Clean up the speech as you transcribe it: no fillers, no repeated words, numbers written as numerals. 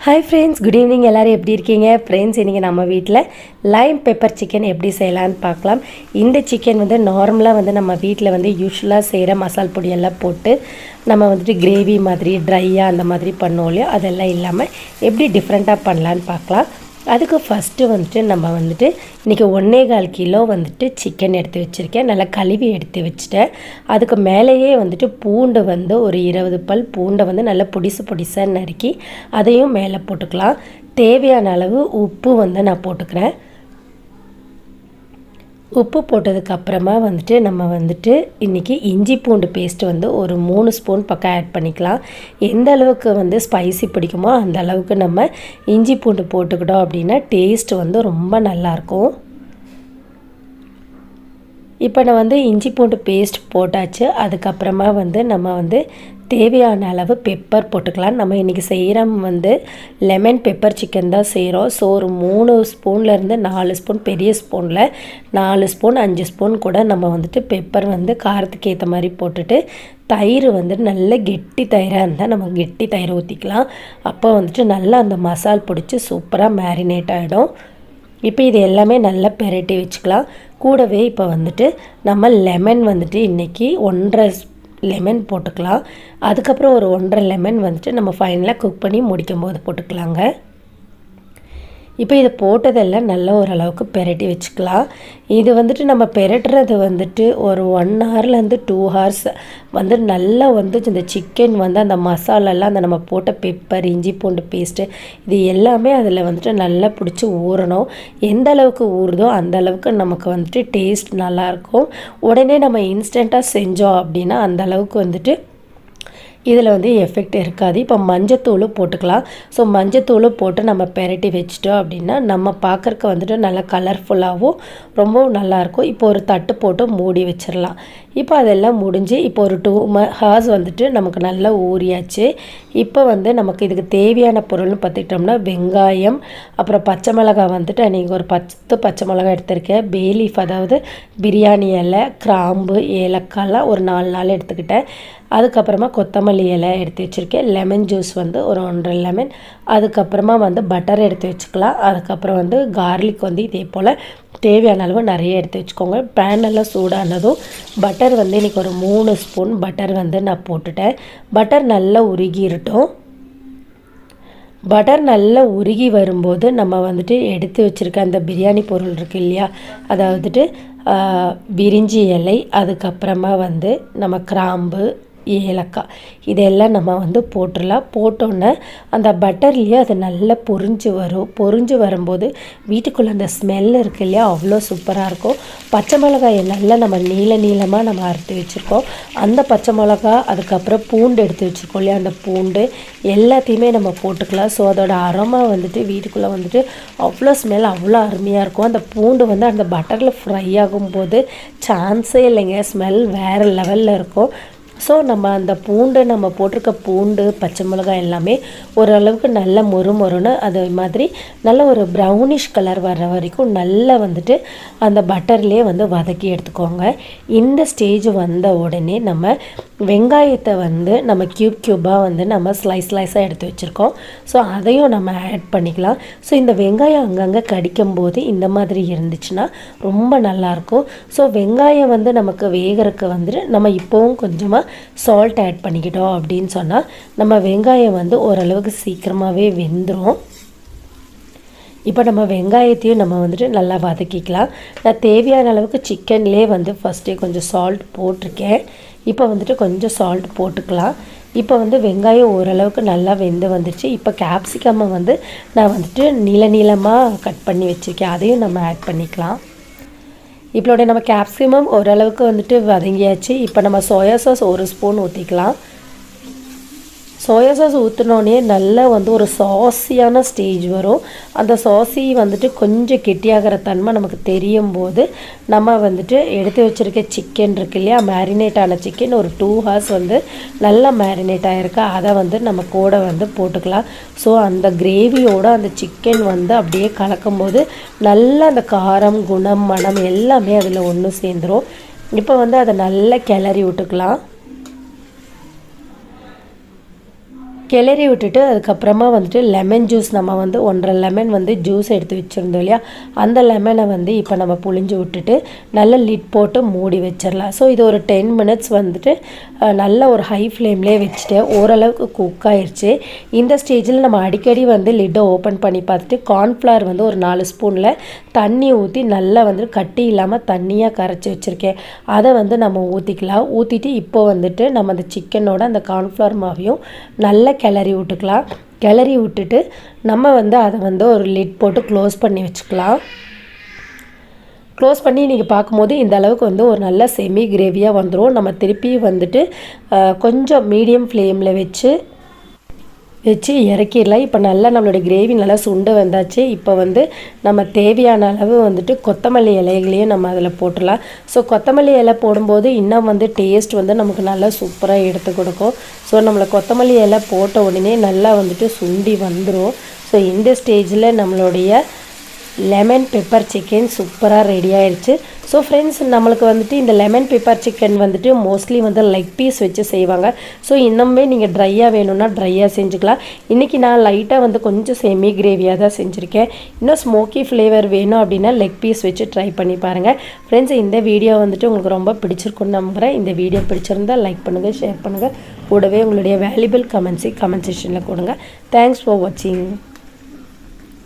Hi friends, good evening. எல்லோரும் எப்படி இருக்கீங்க? ஃப்ரெண்ட்ஸ், இன்றைக்கி நம்ம வீட்டில் லைம் பெப்பர் சிக்கன் எப்படி செய்யலான்னு பார்க்கலாம். இந்த சிக்கன் நார்மலாக நம்ம வீட்டில் யூஸ்வலாக செய்கிற மசால் பொடியெல்லாம் போட்டு நம்ம கிரேவி மாதிரி ட்ரையாக அந்த மாதிரி பண்ணோம் இல்லையோ, அதெல்லாம் இல்லாமல் எப்படி டிஃப்ரெண்ட்டாக பண்ணலான்னு பார்க்கலாம். அதுக்கு ஃபஸ்ட்டு நம்ம இன்றைக்கி 1.25 கிலோ சிக்கன் எடுத்து வச்சுருக்கேன். நல்லா கழுவி எடுத்து வச்சுட்டேன். அதுக்கு மேலேயே பூண்டு ஒரு 20 பல் பூண்டை நல்லா பொடிசாக நறுக்கி அதையும் மேலே போட்டுக்கலாம். தேவையான அளவு உப்பு நான் போட்டுக்கிறேன். உப்பு போட்டதுக்கப்புறமா நம்ம இன்றைக்கி இஞ்சி பூண்டு பேஸ்ட்டு ஒரு 3 ஸ்பூன் பக்கம் ஆட் பண்ணிக்கலாம். எந்த அளவுக்கு ஸ்பைசி பிடிக்குமோ அந்த அளவுக்கு நம்ம இஞ்சி பூண்டு போட்டுக்கிட்டோம் அப்படின்னா டேஸ்ட் ரொம்ப நல்லாயிருக்கும். இப்போ நான் இஞ்சி பூண்டு பேஸ்ட் போட்டாச்சு. அதுக்கப்புறமா நம்ம தேவையான அளவு பெப்பர் போட்டுக்கலாம். நம்ம இன்றைக்கி செய்கிற லெமன் பெப்பர் சிக்கன் தான் செய்கிறோம். ஸோ ஒரு 3 ஸ்பூன்லேருந்து 4 ஸ்பூன், பெரிய ஸ்பூனில் 4 ஸ்பூன் 5 ஸ்பூன் கூட நம்ம பெப்பர் காரத்துக்கு ஏற்ற மாதிரி போட்டுட்டு, தயிர் நல்ல கெட்டி தயிராக இருந்தால் நம்ம கெட்டி தயிர் ஊற்றிக்கலாம். அப்போ நல்லா அந்த மசால் பிடிச்சி சூப்பராக மேரினேட் ஆகிடும். இப்போ இது எல்லாமே நல்லா பெரட்டி வச்சுக்கலாம். கூடவே இப்போ நம்ம லெமன் இன்றைக்கி 1.5 லெமன் போட்டுக்கலாம். அதுக்கப்புறம் ஒரு 1.5 லெமன் நம்ம ஃபைனலாக குக் பண்ணி முடிக்கும் போது போட்டுக்கலாங்க. இப்போ இதை போட்டதெல்லாம் நல்லா ஓரளவுக்கு பெரட்டி வச்சுக்கலாம். இது நம்ம பெரட்டுறது ஒரு 1 ஹவர்லேருந்து 2 ஹவர்ஸ் நல்லா இந்த சிக்கன் அந்த மசாலாலாம் அந்த நம்ம போட்ட பெப்பர், இஞ்சி பூண்டு பேஸ்ட்டு இது எல்லாமே அதில் நல்லா பிடிச்சி ஊறணும். எந்த அளவுக்கு ஊறுதோ அந்த அளவுக்கு நமக்கு டேஸ்ட் நல்லாயிருக்கும். உடனே நம்ம இன்ஸ்டண்ட்டாக செஞ்சோம் அப்படின்னா அந்த அளவுக்கு இதில் எஃபெக்ட் இருக்காது. இப்போ மஞ்சத்தூள் போட்டுக்கலாம். ஸோ மஞ்சத்தூள் போட்டு நம்ம பெரட்டி வச்சிட்டோம் அப்படின்னா நம்ம பார்க்குறக்கு நல்லா கலர்ஃபுல்லாகவும் ரொம்பவும் நல்லாயிருக்கும். இப்போ ஒரு தட்டு போட்டு மூடி வச்சிடலாம். இப்போ அதெல்லாம் முடிஞ்சு இப்போ ஒரு 2 ஹவர்ஸ் நமக்கு நல்லா ஊறியாச்சு. இப்போ நமக்கு இதுக்கு தேவையான பொருள்னு பார்த்துக்கிட்டோம்னா வெங்காயம், அப்புறம் பச்சை மிளகாய் அன்றைக்கி ஒரு 10 பச்சை மிளகாய் எடுத்திருக்கேன். பே லீஃப், அதாவது பிரியாணி இலை, கிராம்பு, ஏலக்காய்லாம் ஒரு 4 நாள் எடுத்துக்கிட்டேன். அதுக்கப்புறமா கொத்தமல்லி இலை எடுத்து வச்சுருக்கேன். லெமன் ஜூஸ் ஒரு 1.5 லெமன். அதுக்கப்புறமா பட்டர் எடுத்து வச்சுக்கலாம். அதுக்கப்புறம் கார்லிக் இதே போல் தேவையான அளவு நிறைய எடுத்து வச்சுக்கோங்க. பேனெல்லாம் சூடானதும் பட்டர் இன்றைக்கி ஒரு 3 ஸ்பூன் பட்டர் நான் போட்டுட்டேன். பட்டர் நல்லா உருகிரட்டும். பட்டர் நல்லா உருகி வரும்போது நம்ம எடுத்து வச்சுருக்க அந்த பிரியாணி பொருள் இருக்குது இல்லையா, அதாவது பிரிஞ்சி இலை, அதுக்கப்புறமா நம்ம கிராம்பு, ஏலக்காய் இதெல்லாம் நம்ம போட்டுடலாம். போட்டோன்னே அந்த பட்டர்லேயே அது நல்லா பொரிஞ்சு வரும். பொரிஞ்சு வரும்போது வீட்டுக்குள்ளே அந்த ஸ்மெல் இருக்குது இல்லையா, அவ்வளோ சூப்பராக இருக்கும். பச்சை மிளகாயை நல்லா நம்ம நீளமாக நம்ம அறுத்து வச்சுருக்கோம். அந்த பச்சை மிளகா, அதுக்கப்புறம் பூண்டு எடுத்து வச்சுருக்கோம் இல்லையா, அந்த பூண்டு எல்லாத்தையுமே நம்ம போட்டுக்கலாம். ஸோ அதோட அரோமா வீட்டுக்குள்ளே அவ்வளோ ஸ்மெல் அவ்வளோ அருமையாக இருக்கும். அந்த பூண்டு அந்த பட்டரில் ஃப்ரை ஆகும்போது சான்ஸே இல்லைங்க, ஸ்மெல் வேறு லெவலில் இருக்கும். ஸோ நம்ம அந்த பூண்டு, நம்ம போட்டிருக்க பூண்டு, பச்சை மிளகாய் எல்லாமே ஓரளவுக்கு நல்ல மொறுன்னு அது மாதிரி நல்ல ஒரு ப்ரௌனிஷ் கலர் வர்ற வரைக்கும் நல்லா அந்த பட்டர்லேயே வதக்கி எடுத்துக்கோங்க. இந்த ஸ்டேஜ் வந்த உடனே நம்ம வெங்காயத்தை நம்ம க்யூபாக நம்ம ஸ்லைஸாக எடுத்து வச்சுருக்கோம். ஸோ அதையும் நம்ம ஆட் பண்ணிக்கலாம். ஸோ இந்த வெங்காயம் அங்கங்கே கடிக்கும்போது இந்த மாதிரி இருந்துச்சுன்னா ரொம்ப நல்லாயிருக்கும். ஸோ வெங்காயம் நமக்கு வேகிறதுக்கு நம்ம இப்போவும் கொஞ்சமாக சால்ட் ஆட் பண்ணிக்கிட்டோம் அப்படின்னு சொன்னால் நம்ம வெங்காயம் ஓரளவுக்கு சீக்கிரமாகவே வெந்துடும். இப்போ நம்ம வெங்காயத்தையும் நம்ம நல்லா வதக்கிக்கலாம். நான் தேவையான அளவுக்கு சிக்கன்லேயே ஃபஸ்ட்டே கொஞ்சம் சால்ட் போட்டிருக்கேன். இப்போ கொஞ்சம் சால்ட் போட்டுக்கலாம். இப்போ வெங்காயம் ஓரளவுக்கு நல்லா வெந்து வந்துடுச்சு. இப்போ கேப்சிகம்மை நான் நீளமாக கட் பண்ணி வச்சுருக்கேன். அதையும் நம்ம ஆட் பண்ணிக்கலாம். இப்போட நம்ம கேப்சிகம் ஓரளவுக்கு வதங்கியாச்சு. இப்போ நம்ம சோயா சாஸ் 1 ஸ்பூன் ஊற்றிக்கலாம். சோயா சாஸ் ஊற்றினோடனே நல்லா ஒரு சாஸியான ஸ்டேஜ் வரும். அந்த சாஸி கொஞ்சம் கெட்டியாகிற தன்மை நமக்கு தெரியும் போது நம்ம எடுத்து வச்சுருக்க சிக்கன் இருக்கு இல்லையா, மேரினேட் ஆன சிக்கன் ஒரு 2 ஹவர்ஸ் நல்லா மேரினேட் ஆகிருக்கு. அதை நம்ம கூட போட்டுக்கலாம். ஸோ அந்த கிரேவியோடு அந்த சிக்கன் அப்படியே கலக்கும்போது நல்லா அந்த காரம், குணம், மணம் எல்லாமே அதில் ஒன்று சேர்ந்துடும். இப்போ அதை நல்லா கிளறி விட்டுக்கலாம். கிளறி விட்டுட்டு அதுக்கப்புறமா வந்துட்டு லெமன் ஜூஸ் நம்ம வந்து 1.5 லெமன் வந்து ஜூஸ் எடுத்து வச்சுருந்தோம் இல்லையா, அந்த லெமனை வந்து இப்போ நம்ம புழிஞ்சு விட்டுட்டு நல்ல லிட் போட்டு மூடி வச்சிடலாம். ஸோ இது ஒரு 10 மினிட்ஸ் வந்துட்டு நல்ல ஒரு ஹை ஃப்ளேம்லேயே வச்சுட்டு ஓரளவுக்கு குக் ஆயிடுச்சு. இந்த ஸ்டேஜில் நம்ம அடிக்கடி வந்து லிட்டை ஓப்பன் பண்ணி பார்த்துட்டு கார்ன்ஃப்ளவர் வந்து ஒரு 4 ஸ்பூனில் தண்ணி ஊற்றி நல்லா வந்து கட்டி இல்லாமல் தண்ணியாக கரைச்சி வச்சுருக்கேன். அதை வந்து நம்ம ஊற்றிக்கலாம். ஊற்றிட்டு இப்போ வந்துட்டு நம்ம அந்த சிக்கனோட அந்த கார்ன்ஃப்ளவர் மாவையும் நல்லா கிளறி விட்டுக்கலாம். கிளறி விட்டுட்டு நம்ம வந்து அதை வந்து ஒரு லிட் போட்டு க்ளோஸ் பண்ணி வச்சுக்கலாம். க்ளோஸ் பண்ணி நீங்கள் பார்க்கும்போது இந்த அளவுக்கு வந்து ஒரு நல்ல செமி கிரேவியாக வந்துடும். நம்ம திருப்பி வந்துட்டு கொஞ்சம் மீடியம் ஃப்ளேமில் வச்சு இறக்கிடலாம். இப்போ நல்லா நம்மளுடைய கிரேவி நல்லா சுண்டு வந்தாச்சு. இப்போ வந்து நம்ம தேவையான அளவு வந்துட்டு கொத்தமல்லி இலைகளையும் நம்ம அதில் போட்டுடலாம். ஸோ கொத்தமல்லி இலை போடும்போது இன்னும் வந்து டேஸ்ட் வந்து நமக்கு நல்லா சூப்பராக எடுத்து கொடுக்கும். ஸோ நம்மளை கொத்தமல்லி இலை போட்ட உடனே நல்லா வந்துட்டு சுண்டி வந்துடும். ஸோ இந்த ஸ்டேஜில் நம்மளுடைய லெமன் பெப்பர் சிக்கன் சூப்பராக ரெடி ஆயிடுச்சு. ஸோ ஃப்ரெண்ட்ஸ், நம்மளுக்கு வந்துட்டு இந்த லெமன் பெப்பர் சிக்கன் வந்துட்டு மோஸ்ட்லி வந்து லெக் பீஸ் வச்சு செய்வாங்க. ஸோ இன்னுமே நீங்கள் ட்ரையாக வேணும்னா ட்ரையாக செஞ்சுக்கலாம். இன்றைக்கி நான் லைட்டாக வந்து கொஞ்சம் செமி கிரேவியாக தான் செஞ்சுருக்கேன். இன்னும் ஸ்மோக்கி ஃப்ளேவர் வேணும் அப்படின்னா லெக் பீஸ் வச்சு ட்ரை பண்ணி பாருங்கள். ஃப்ரெண்ட்ஸ், இந்த வீடியோ வந்துட்டு உங்களுக்கு ரொம்ப பிடிச்சிருக்குன்னு நம்புகிறேன். இந்த வீடியோ பிடிச்சிருந்தால் லைக் பண்ணுங்கள், ஷேர் பண்ணுங்கள். கூடவே உங்களுடைய வேல்யூபிள் கமெண்ட் செக்ஷனில் கொடுங்க. தேங்க்ஸ் ஃபார் வாட்சிங்.